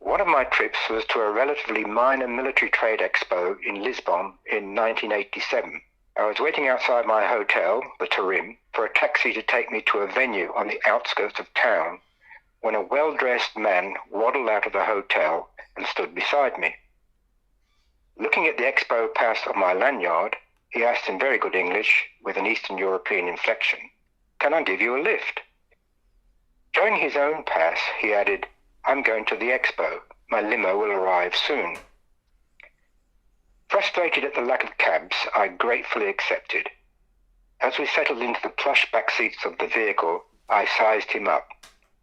One of my trips was to a relatively minor military trade expo in Lisbon in 1987. I was waiting outside my hotel, the Turim, for a taxi to take me to a venue on the outskirts of town when a well-dressed man waddled out of the hotel and stood beside me. Looking at the expo pass on my lanyard, he asked in very good English, with an Eastern European inflection, "Can I give you a lift?" Showing his own pass, he added, "I'm going to the expo. My limo will arrive soon." Frustrated at the lack of cabs, I gratefully accepted. As we settled into the plush back seats of the vehicle, I sized him up.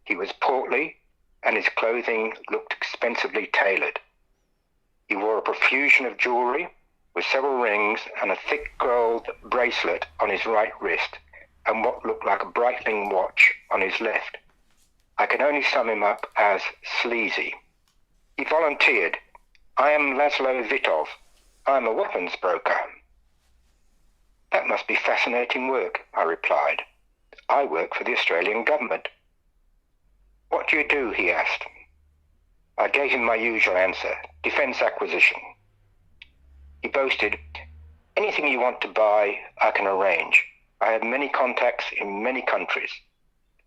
He was portly, and his clothing looked expensively tailored. He wore a profusion of jewellery, with several rings and a thick gold bracelet on his right wrist, and what looked like a Breitling watch on his left. I can only sum him up as sleazy. He volunteered, "I am Laszlo Vitov. I'm a weapons broker." "That must be fascinating work," I replied. "I work for the Australian government." "What do you do?" he asked. I gave him my usual answer, defence acquisition. He boasted, "Anything you want to buy, I can arrange. I have many contacts in many countries.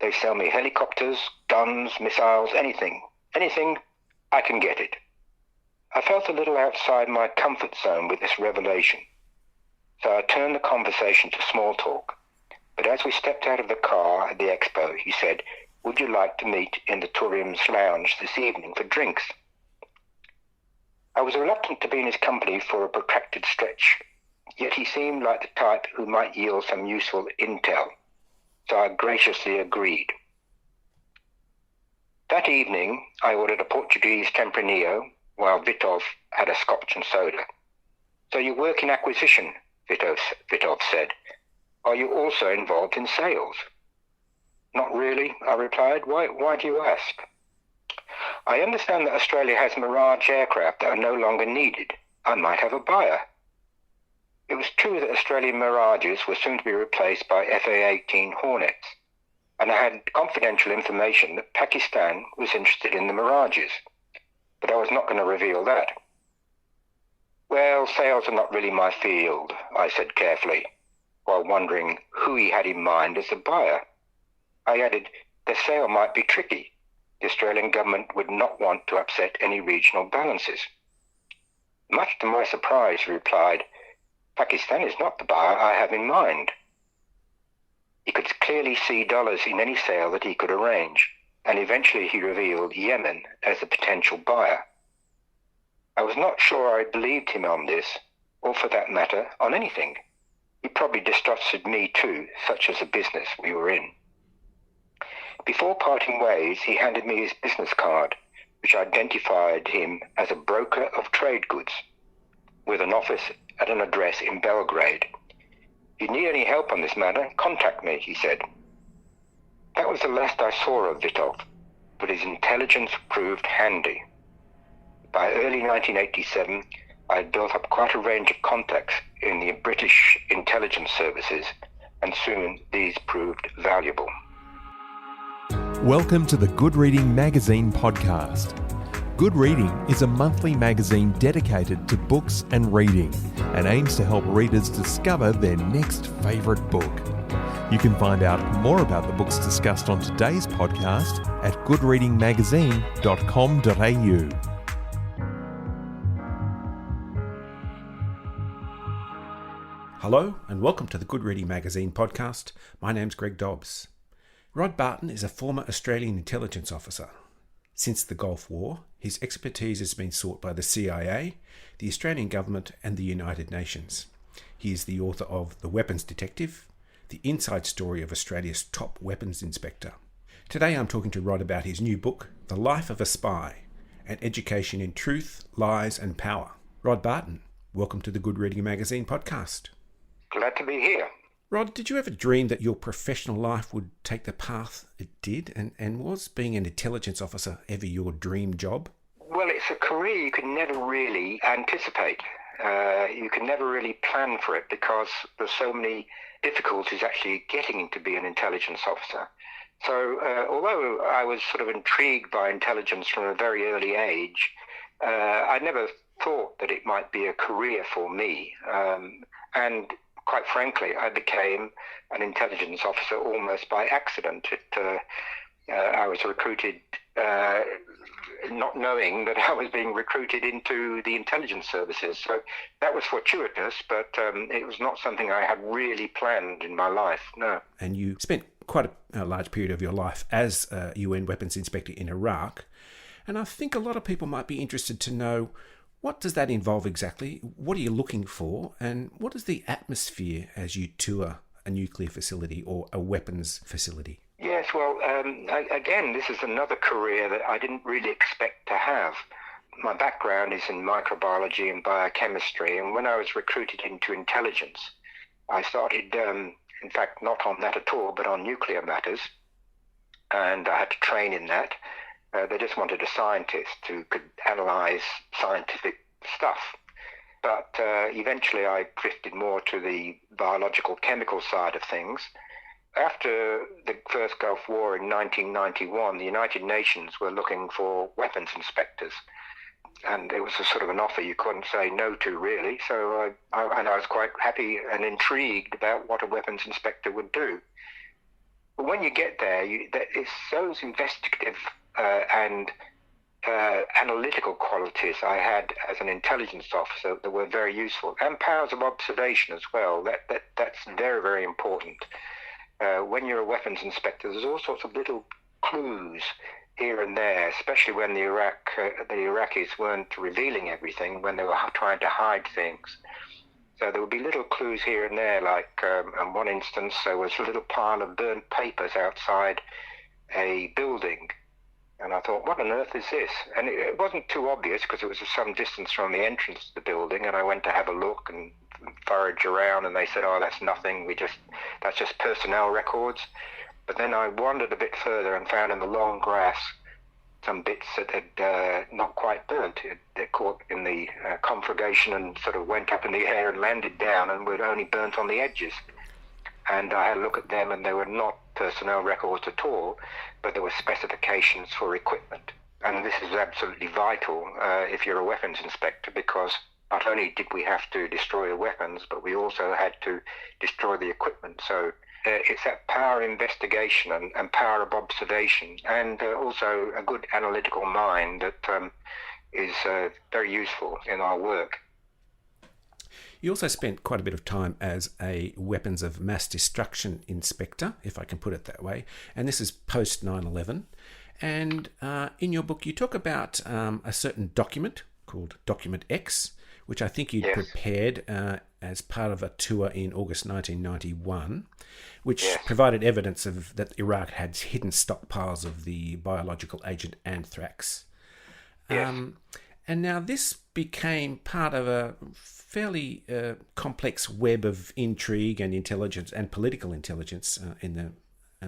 They sell me helicopters, guns, missiles, anything. Anything, I can get it." I felt a little outside my comfort zone with this revelation, so I turned the conversation to small talk. But as we stepped out of the car at the expo, he said, "Would you like to meet in the Turim's lounge this evening for drinks?" I was reluctant to be in his company for a protracted stretch, yet he seemed like the type who might yield some useful intel, so I graciously agreed. That evening, I ordered a Portuguese Tempranillo, while Vitov had a scotch and soda. "So you work in acquisition," Vitov said. "Are you also involved in sales?" "Not really," I replied. Why do you ask?" "I understand that Australia has Mirage aircraft that are no longer needed. I might have a buyer." It was true that Australian Mirages were soon to be replaced by FA-18 Hornets, and I had confidential information that Pakistan was interested in the Mirages, but I was not going to reveal that. "Well, sales are not really my field," I said carefully, while wondering who he had in mind as the buyer. I added, "The sale might be tricky. The Australian government would not want to upset any regional balances." Much to my surprise, he replied, "Pakistan is not the buyer I have in mind." He could clearly see dollars in any sale that he could arrange, and eventually he revealed Yemen as a potential buyer. I was not sure I believed him on this, or for that matter, on anything. He probably distrusted me too, such as the business we were in. Before parting ways, he handed me his business card, which identified him as a broker of trade goods, with an office at an address in Belgrade. "If you need any help on this matter, contact me," he said. That was the last I saw of Vitov, but his intelligence proved handy. By early 1987, I had built up quite a range of contacts in the British intelligence services, and soon these proved valuable. Welcome to the Good Reading Magazine podcast. Good Reading is a monthly magazine dedicated to books and reading and aims to help readers discover their next favourite book. You can find out more about the books discussed on today's podcast at goodreadingmagazine.com.au. Hello and welcome to the Good Reading Magazine podcast. My name's Greg Dobbs. Rod Barton is a former Australian intelligence officer. Since the Gulf War, his expertise has been sought by the CIA, the Australian Government and the United Nations. He is the author of The Weapons Detective, the inside story of Australia's top weapons inspector. Today I'm talking to Rod about his new book, The Life of a Spy, An Education in Truth, Lies and Power. Rod Barton, welcome to the Good Reading Magazine podcast. Glad to be here. Rod, did you ever dream that your professional life would take the path it did? And was being an intelligence officer ever your dream job? Well, it's a career you can never really anticipate. You can never really plan for it because there's so many difficulties actually getting to be an intelligence officer. So although I was sort of intrigued by intelligence from a very early age, I never thought that it might be a career for me. And quite frankly, I became an intelligence officer almost by accident. I was recruited not knowing that I was being recruited into the intelligence services. So that was fortuitous, but it was not something I had really planned in my life, no. And you spent quite a large period of your life as a UN weapons inspector in Iraq. And I think a lot of people might be interested to know, what does that involve exactly? What are you looking for? And what is the atmosphere as you tour a nuclear facility or a weapons facility? Yes, well, again, this is another career that I didn't really expect to have. My background is in microbiology and biochemistry, and when I was recruited into intelligence, I started, in fact, not on that at all, but on nuclear matters, and I had to train in that. They just wanted a scientist who could analyze scientific stuff. But eventually I drifted more to the biological chemical side of things. After the first Gulf War in 1991, the United Nations were looking for weapons inspectors. And it was a sort of an offer you couldn't say no to, really. So I was quite happy and intrigued about what a weapons inspector would do. But when you get there, it's those investigative and analytical qualities I had as an intelligence officer that were very useful, and powers of observation as well. That's very, very important. When you're a weapons inspector, there's all sorts of little clues here and there, especially when the Iraqis weren't revealing everything, when they were trying to hide things. So there would be little clues here and there, like in one instance, there was a little pile of burnt papers outside a building. And I thought, what on earth is this? And it wasn't too obvious because it was some distance from the entrance to the building. And I went to have a look and forage around, and they said, oh, that's nothing. That's just personnel records. But then I wandered a bit further and found in the long grass some bits that had not quite burnt. They caught in the conflagration and sort of went up in the air and landed down and were only burnt on the edges. And I had a look at them, and they were not personnel records at all, but there were specifications for equipment. And this is absolutely vital if you're a weapons inspector, because not only did we have to destroy the weapons, but we also had to destroy the equipment. So it's that power of investigation and power of observation, and also a good analytical mind that is very useful in our work. You also spent quite a bit of time as a weapons of mass destruction inspector, if I can put it that way, and this is post 9/11. And in your book, you talk about a certain document called Document X, which I think you'd prepared as part of a tour in August 1991, which provided evidence of that Iraq had hidden stockpiles of the biological agent anthrax. And now this became part of a fairly complex web of intrigue and intelligence and political intelligence in the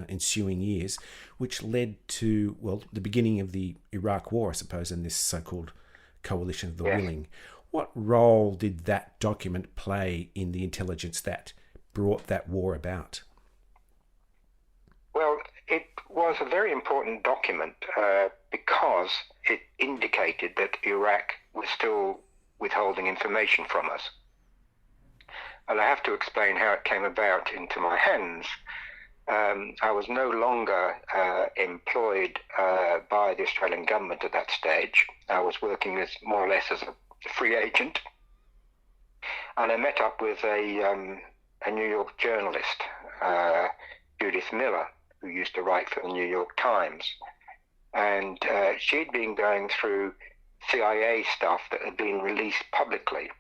ensuing years, which led to, well, the beginning of the Iraq War, I suppose, and this so-called coalition of the willing. What role did that document play in the intelligence that brought that war about? Well, it was a very important document because it indicated that Iraq was still withholding information from us. And I have to explain how it came about into my hands. I was no longer employed by the Australian government at that stage. I was working as more or less as a free agent. And I met up with a New York journalist, Judith Miller, who used to write for the New York Times. And she'd been going through CIA stuff that had been released publicly.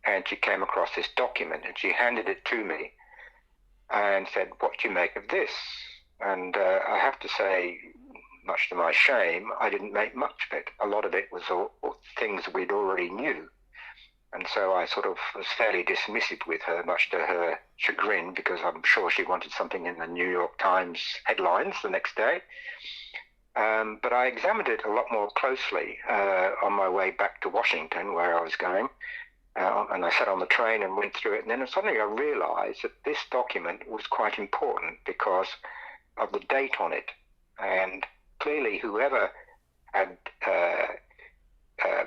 And she came across this document, and she handed it to me and said, what do you make of this? And I have to say, much to my shame, I didn't make much of it. A lot of it was all things we'd already knew. And so I sort of was fairly dismissive with her, much to her chagrin, because I'm sure she wanted something in the New York Times headlines the next day. But I examined it a lot more closely on my way back to Washington, where I was going. And I sat on the train and went through it. And then suddenly I realized that this document was quite important because of the date on it. And clearly whoever had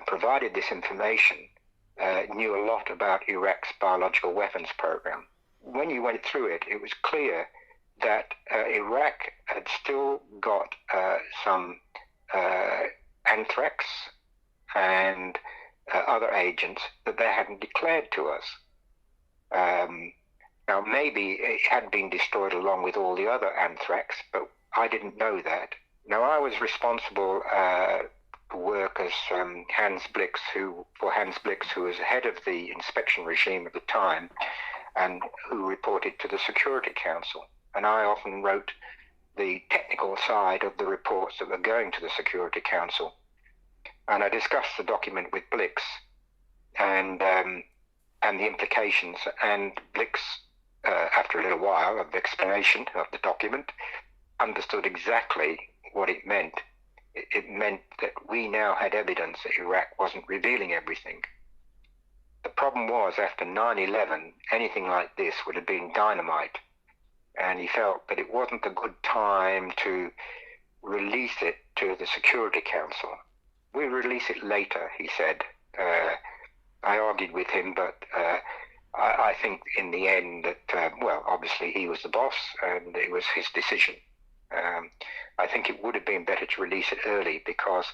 provided this information knew a lot about Iraq's biological weapons program. When you went through it, it was clear that Iraq had still got some anthrax and other agents that they hadn't declared to us. Now, maybe it had been destroyed along with all the other anthrax, but I didn't know that. Now, I was responsible for work as Hans Blix, who was head of the inspection regime at the time and who reported to the Security Council. And I often wrote the technical side of the reports that were going to the Security Council. And I discussed the document with Blix and the implications. And Blix, after a little while of explanation of the document, understood exactly what it meant. It meant that we now had evidence that Iraq wasn't revealing everything. The problem was, after 9/11, anything like this would have been dynamite. And he felt that it wasn't a good time to release it to the Security Council. We'll release it later, he said. I argued with him, but I think in the end that, obviously he was the boss and it was his decision. I think it would have been better to release it early because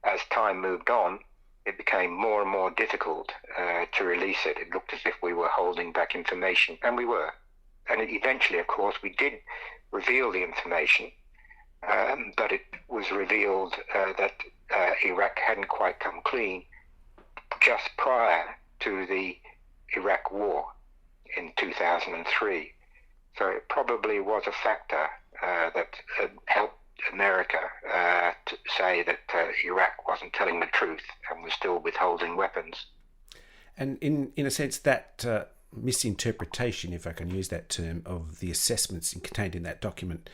as time moved on, it became more and more difficult to release it. It looked as if we were holding back information, and we were. And eventually, of course, we did reveal the information, but it was revealed that Iraq hadn't quite come clean just prior to the Iraq War in 2003. So it probably was a factor that helped America to say that Iraq wasn't telling the truth and was still withholding weapons. And in a sense, that misinterpretation, if I can use that term, of the assessments contained in that document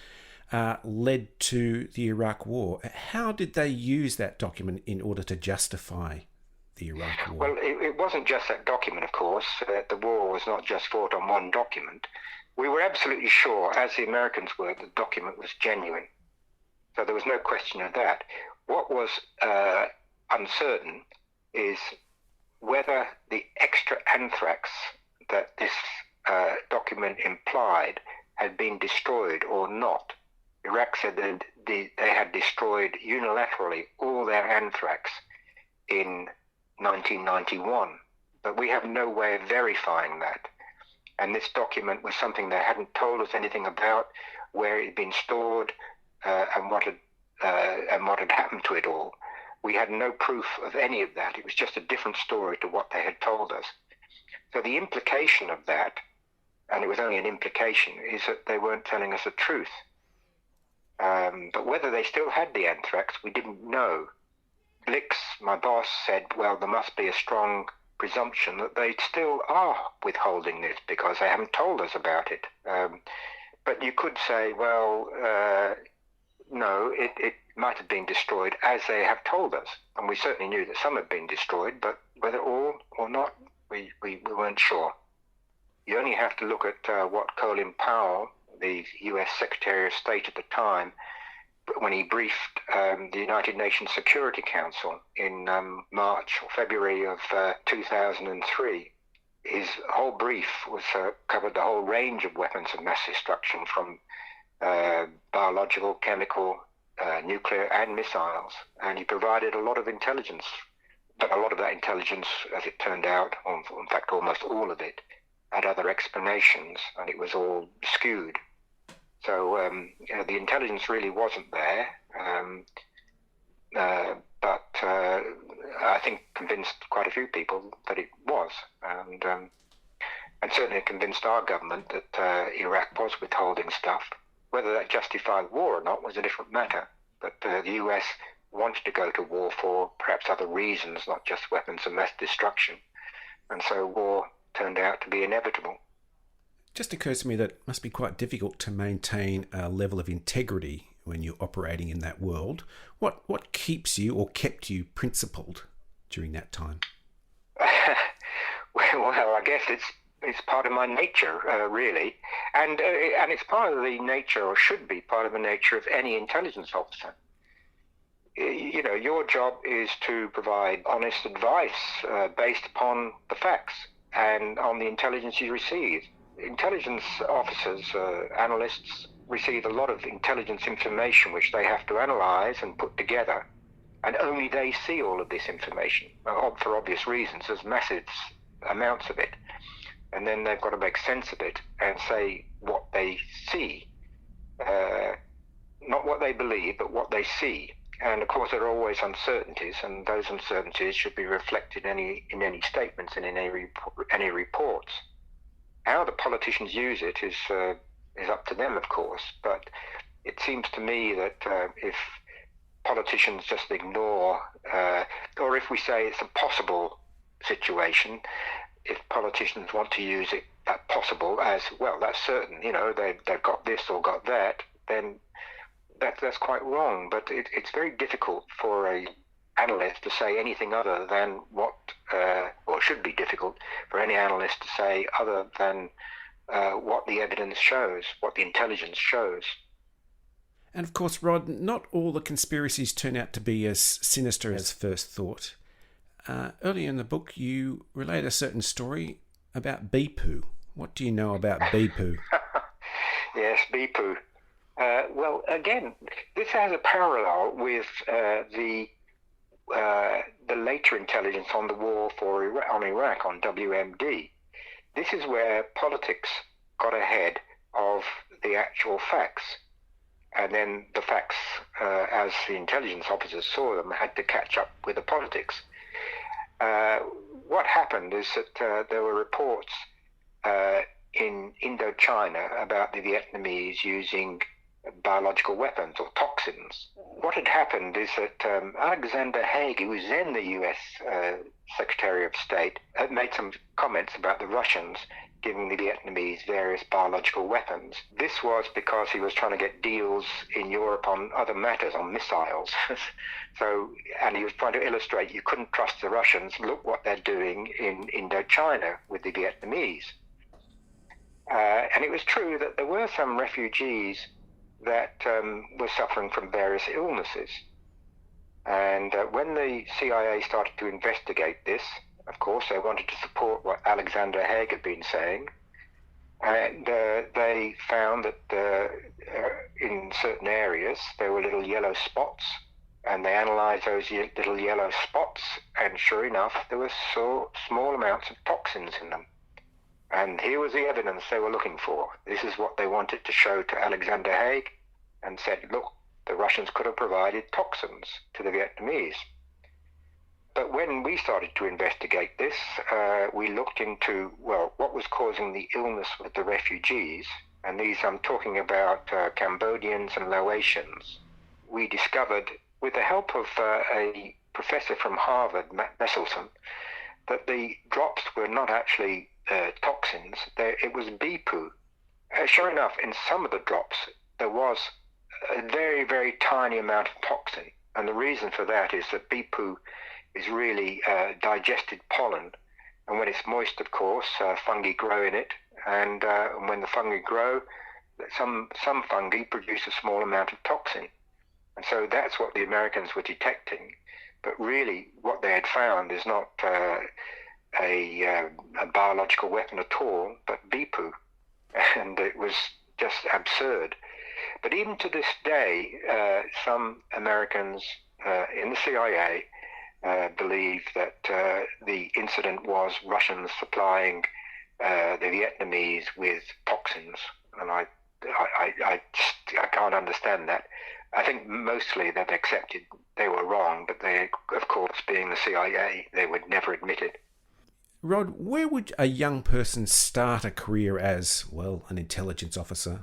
led to the Iraq War. How did they use that document in order to justify the Iraq War? Well, it wasn't just that document, of course. The war was not just fought on one document. We were absolutely sure, as the Americans were, the document was genuine. So there was no question of that. What was uncertain is whether the extra anthrax that this document implied had been destroyed or not. Iraq said that they had destroyed unilaterally all their anthrax in 1991, but we have no way of verifying that. And this document was something they hadn't told us anything about, where it had been stored and what had happened to it all. We had no proof of any of that. It was just a different story to what they had told us. So the implication of that, and it was only an implication, is that they weren't telling us the truth. But whether they still had the anthrax, we didn't know. Blix, my boss, said, well, there must be a strong presumption that they still are withholding this because they haven't told us about it. But you could say, well, no, it might have been destroyed as they have told us. And we certainly knew that some had been destroyed, but whether all or not, we weren't sure. You only have to look at what Colin Powell, the US Secretary of State at the time, when he briefed the United Nations Security Council in March or February of 2003. His whole brief was covered the whole range of weapons of mass destruction, from biological, chemical, nuclear and missiles. And he provided a lot of intelligence. But a lot of that intelligence, as it turned out, or in fact almost all of it, had other explanations, and it was all skewed. So the intelligence really wasn't there, but I think convinced quite a few people that it was, and certainly convinced our government that Iraq was withholding stuff. Whether that justified war or not was a different matter, but the US wanted to go to war for perhaps other reasons, not just weapons of mass destruction, and so war turned out to be inevitable. It just occurs to me that it must be quite difficult to maintain a level of integrity when you're operating in that world. What keeps you, or kept you, principled during that time? Well, I guess it's it's part of my nature, really, and it's part of the nature, or should be part of the nature, of any intelligence officer. You know, your job is to provide honest advice based upon the facts and on the intelligence you receive. Intelligence officers, analysts, receive a lot of intelligence information which they have to analyze and put together, and only they see all of this information. For obvious reasons, there's massive amounts of it, and then they've got to make sense of it and say what they see, not what they believe, but what they see. And of course, there are always uncertainties, and those uncertainties should be reflected in any statements and in any reports. How the politicians use it is up to them, of course. But it seems to me that if politicians just ignore, or if we say it's a possible situation, if politicians want to use it that possible as well, that's certain. You know, they've got this or got that, then that's quite wrong. But it's very difficult for a analyst to say anything other than what, or should be difficult for any analyst to say other than what the evidence shows, what the intelligence shows. And of course, Rod, not all the conspiracies turn out to be as sinister as first thought. Earlier in the book, you relate a certain story about bee poo. What do you know about bee poo? Yes, bee poo. Well, again, this has a parallel with the later intelligence on the war on Iraq, on WMD. This is where politics got ahead of the actual facts. And then the facts, as the intelligence officers saw them, had to catch up with the politics. What happened is that there were reports in Indochina about the Vietnamese using biological weapons or toxins. What had happened is that Alexander Haig, who was then the US Secretary of State, had made some comments about the Russians giving the Vietnamese various biological weapons. This was because he was trying to get deals in Europe on other matters, on missiles. And he was trying to illustrate you couldn't trust the Russians. Look what they're doing in Indochina with the Vietnamese. And it was true that there were some refugees that were suffering from various illnesses. And when the CIA started to investigate this, of course, they wanted to support what Alexander Haig had been saying. And they found that in certain areas there were little yellow spots, and they analyzed those little yellow spots, and sure enough, there were small amounts of toxins in them. And here was the evidence they were looking for. This is what they wanted to show to Alexander Haig, and said, look, the Russians could have provided toxins to the Vietnamese. But when we started to investigate this, we looked into, well, what was causing the illness with the refugees, and these I'm talking about Cambodians and Laotians. We discovered, with the help of a professor from Harvard, Matt Besselson, that the drops were not actually toxins, it was bee poo. Sure enough, in some of the drops, there was a very, very tiny amount of toxin. And the reason for that is that bee poo is really digested pollen. And when it's moist, of course, fungi grow in it. And when the fungi grow, some fungi produce a small amount of toxin. And so that's what the Americans were detecting. But really, what they had found is not a biological weapon at all, but bee poo. And it was just absurd. But even to this day, some Americans in the CIA believe that the incident was Russians supplying the Vietnamese with toxins. And I can't understand that. I think mostly they've accepted they were wrong, but they, of course, being the CIA, they would never admit it. Rod, where would a young person start a career as, well, an intelligence officer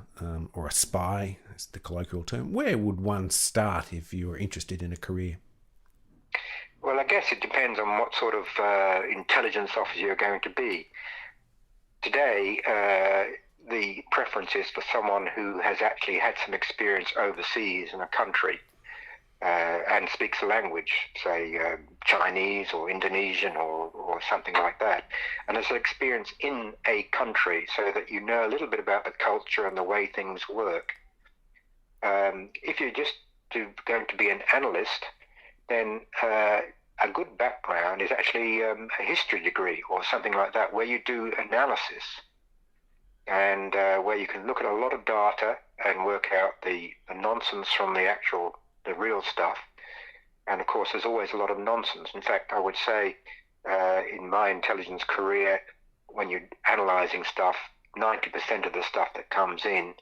or a spy, as the colloquial term? Where would one start if you were interested in a career? Well, I guess it depends on what sort of intelligence officer you're going to be. Today, the preference is for someone who has actually had some experience overseas in a country. and speaks a language, say Chinese or Indonesian or something like that, and has experience in a country so that you know a little bit about the culture and the way things work. If you're just going to be an analyst, then a good background is actually a history degree or something like that, where you do analysis and where you can look at a lot of data and work out the nonsense from the real stuff. And of course, there's always a lot of nonsense. In fact, I would say in my intelligence career, when you're analyzing stuff, 90% of the stuff that comes in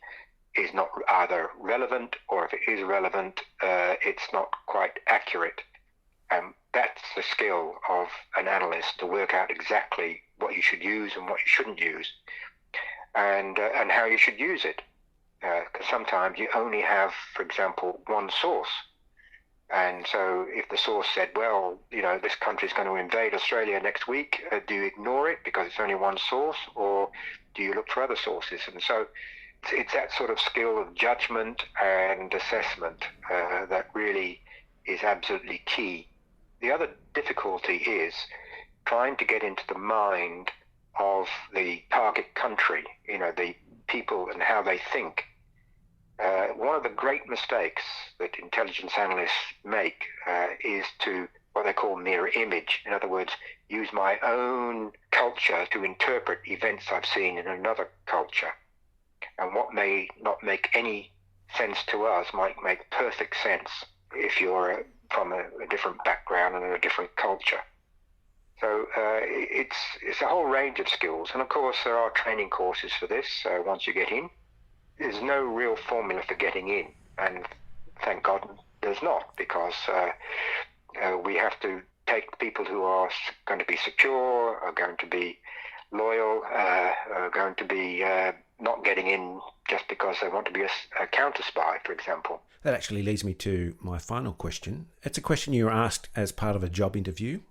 is not either relevant, or if it is relevant, it's not quite accurate. That's the skill of an analyst, to work out exactly what you should use and what you shouldn't use, and how you should use it. Because sometimes you only have, for example, one source. And so if the source said, well, this country is going to invade Australia next week, do you ignore it because it's only one source, or do you look for other sources? And so it's that sort of skill of judgment and assessment that really is absolutely key. The other difficulty is trying to get into the mind of the target country, the people and how they think. One of the great mistakes that intelligence analysts make is to what they call mirror image. In other words, use my own culture to interpret events I've seen in another culture. And what may not make any sense to us might make perfect sense if you're from a different background and a different culture. So it's a whole range of skills. And of course, there are training courses for this once you get in. There's no real formula for getting in. And thank God there's not, because we have to take people who are going to be secure, are going to be loyal, are going to be not getting in just because they want to be a counter spy, for example. That actually leads me to my final question. It's a question you were asked as part of a job interview.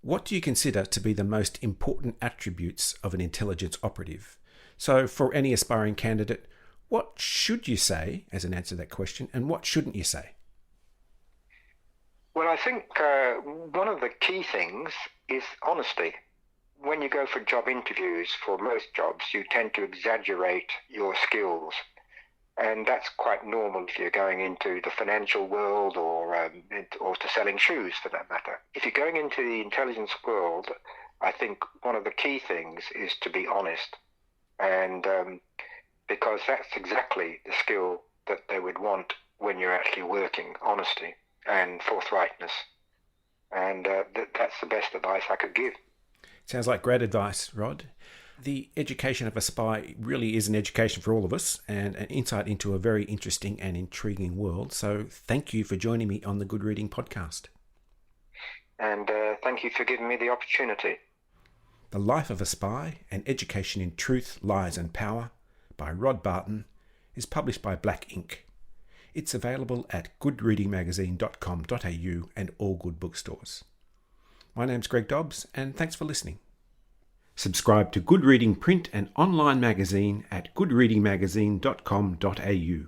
What do you consider to be the most important attributes of an intelligence operative? So for any aspiring candidate, what should you say as an answer to that question, and what shouldn't you say? Well, I think one of the key things is honesty. When you go for job interviews, for most jobs, you tend to exaggerate your skills. And that's quite normal if you're going into the financial world or to selling shoes, for that matter. If you're going into the intelligence world, I think one of the key things is to be honest. And because that's exactly the skill that they would want when you're actually working, honesty and forthrightness. And that's the best advice I could give. Sounds like great advice, Rod. The education of a spy really is an education for all of us and an insight into a very interesting and intriguing world. So thank you for joining me on the Good Reading podcast. And thank you for giving me the opportunity. The Life of a Spy, An Education in Truth, Lies and Power by Rod Barton is published by Black Ink. It's available at goodreadingmagazine.com.au and all good bookstores. My name's Greg Dobbs, and thanks for listening. Subscribe to Good Reading print and online magazine at goodreadingmagazine.com.au.